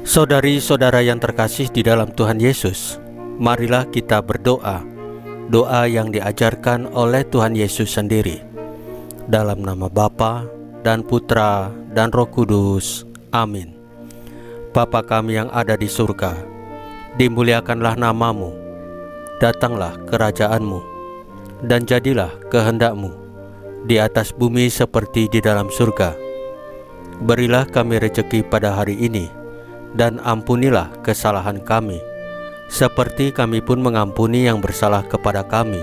Saudari-saudara yang terkasih di dalam Tuhan Yesus, marilah kita berdoa, doa yang diajarkan oleh Tuhan Yesus sendiri. Dalam nama Bapa dan Putra dan Roh Kudus. Amin. Bapa kami yang ada di surga, dimuliakanlah namamu, datanglah kerajaan-Mu, dan jadilah kehendak-Mu di atas bumi seperti di dalam surga. Berilah kami rezeki pada hari ini, dan ampunilah kesalahan kami, seperti kami pun mengampuni yang bersalah kepada kami.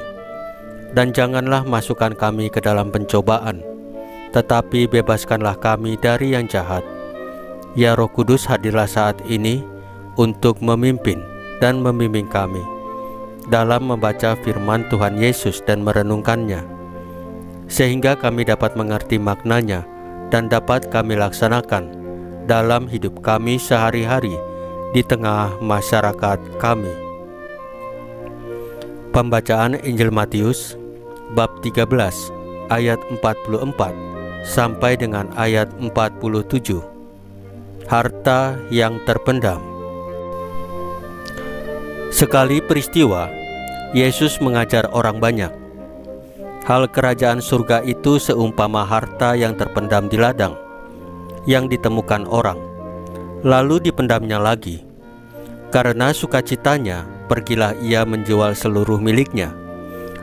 Dan janganlah masukkan kami ke dalam pencobaan, tetapi bebaskanlah kami dari yang jahat. Ya Roh Kudus, hadirlah saat ini untuk memimpin dan membimbing kami dalam membaca firman Tuhan Yesus dan merenungkannya, sehingga kami dapat mengerti maknanya dan dapat kami laksanakan dalam hidup kami sehari-hari di tengah masyarakat kami. Pembacaan Injil Matius bab 13 ayat 44 sampai dengan ayat 47. Harta yang terpendam. Sekali peristiwa, Yesus mengajar orang banyak. Hal kerajaan surga itu seumpama harta yang terpendam di ladang, yang ditemukan orang, lalu dipendamnya lagi. Karena sukacitanya, pergilah ia menjual seluruh miliknya,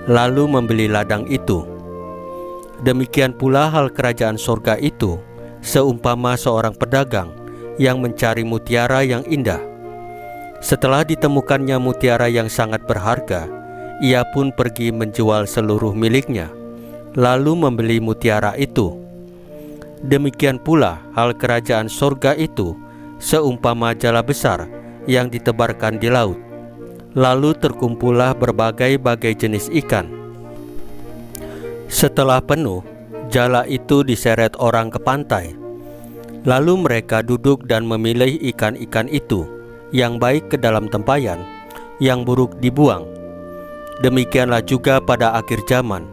lalu membeli ladang itu. Demikian pula hal kerajaan surga itu seumpama seorang pedagang yang mencari mutiara yang indah. Setelah ditemukannya mutiara yang sangat berharga, ia pun pergi menjual seluruh miliknya, lalu membeli mutiara itu. Demikian pula hal kerajaan surga itu seumpama jala besar yang ditebarkan di laut, lalu terkumpullah berbagai-bagai jenis ikan. Setelah penuh, jala itu diseret orang ke pantai. Lalu mereka duduk dan memilih ikan-ikan itu, yang baik ke dalam tempayan, yang buruk dibuang. Demikianlah juga pada akhir zaman,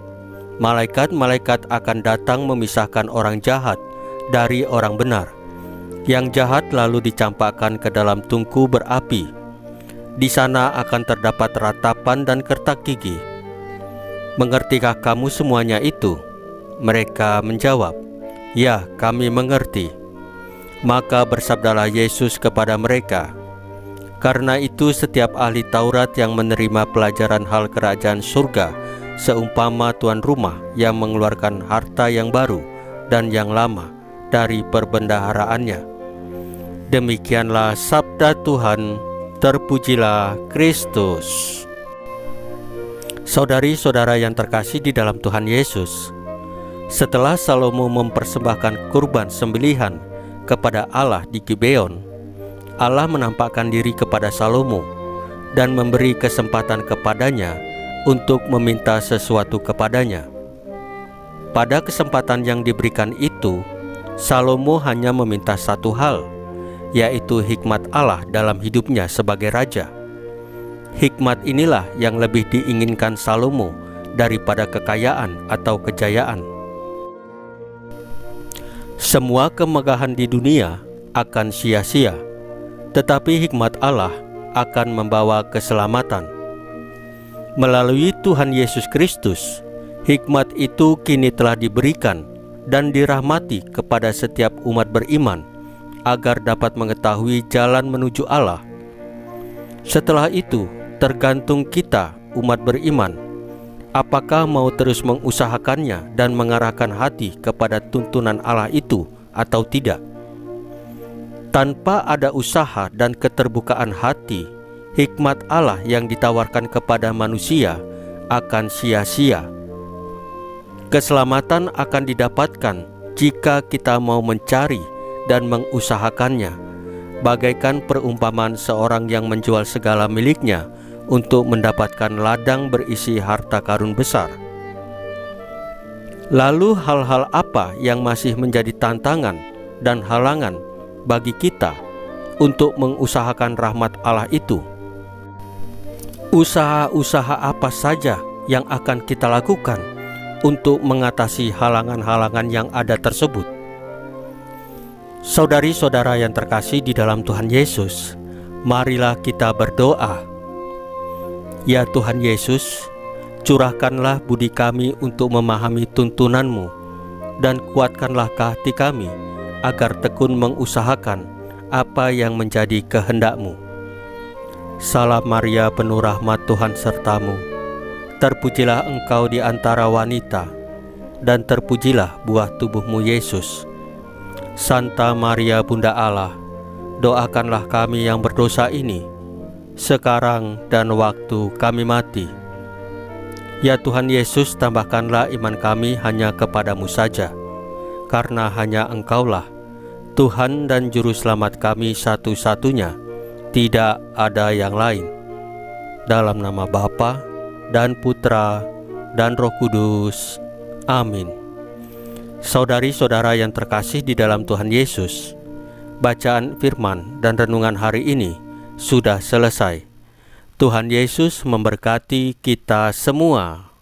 malaikat-malaikat akan datang memisahkan orang jahat dari orang benar. Yang jahat lalu dicampakkan ke dalam tungku berapi. Di sana akan terdapat ratapan dan kertak gigi. Mengertikah kamu semuanya itu? Mereka menjawab, ya, kami mengerti. Maka bersabdalah Yesus kepada mereka, karena itu setiap ahli Taurat yang menerima pelajaran hal kerajaan surga seumpama tuan rumah yang mengeluarkan harta yang baru dan yang lama dari perbendaharaannya. Demikianlah sabda Tuhan. Terpujilah Kristus. Saudari-saudara yang terkasih di dalam Tuhan Yesus, setelah Salomo mempersembahkan kurban sembelihan kepada Allah di Gibeon, Allah menampakkan diri kepada Salomo dan memberi kesempatan kepadanya untuk meminta sesuatu kepadanya. Pada kesempatan yang diberikan itu, Salomo hanya meminta satu hal, yaitu hikmat Allah dalam hidupnya sebagai raja. Hikmat inilah yang lebih diinginkan Salomo daripada kekayaan atau kejayaan. Semua kemegahan di dunia akan sia-sia, tetapi hikmat Allah akan membawa keselamatan. Melalui Tuhan Yesus Kristus, hikmat itu kini telah diberikan dan dirahmati kepada setiap umat beriman, agar dapat mengetahui jalan menuju Allah. Setelah itu, tergantung kita umat beriman, apakah mau terus mengusahakannya dan mengarahkan hati kepada tuntunan Allah itu atau tidak. Tanpa ada usaha dan keterbukaan hati, hikmat Allah yang ditawarkan kepada manusia akan sia-sia. Keselamatan akan didapatkan jika kita mau mencari dan mengusahakannya, bagaikan perumpamaan seorang yang menjual segala miliknya untuk mendapatkan ladang berisi harta karun besar. Lalu hal-hal apa yang masih menjadi tantangan dan halangan bagi kita untuk mengusahakan rahmat Allah itu? Usaha-usaha apa saja yang akan kita lakukan untuk mengatasi halangan-halangan yang ada tersebut? Saudari-saudara yang terkasih di dalam Tuhan Yesus, marilah kita berdoa. Ya Tuhan Yesus, curahkanlah budi kami untuk memahami tuntunan-Mu, dan kuatkanlah hati kami agar tekun mengusahakan apa yang menjadi kehendak-Mu. Salam Maria, penuh rahmat, Tuhan sertamu. Terpujilah engkau di antara wanita, dan terpujilah buah tubuh-Mu Yesus. Santa Maria Bunda Allah, doakanlah kami yang berdosa ini, sekarang dan waktu kami mati. Ya Tuhan Yesus, tambahkanlah iman kami hanya kepadamu saja, karena hanya Engkaulah Tuhan dan Juru Selamat kami satu-satunya, tidak ada yang lain. Dalam nama Bapa dan Putra dan Roh Kudus. Amin. Saudari-saudara yang terkasih di dalam Tuhan Yesus, bacaan firman dan renungan hari ini sudah selesai. Tuhan Yesus memberkati kita semua.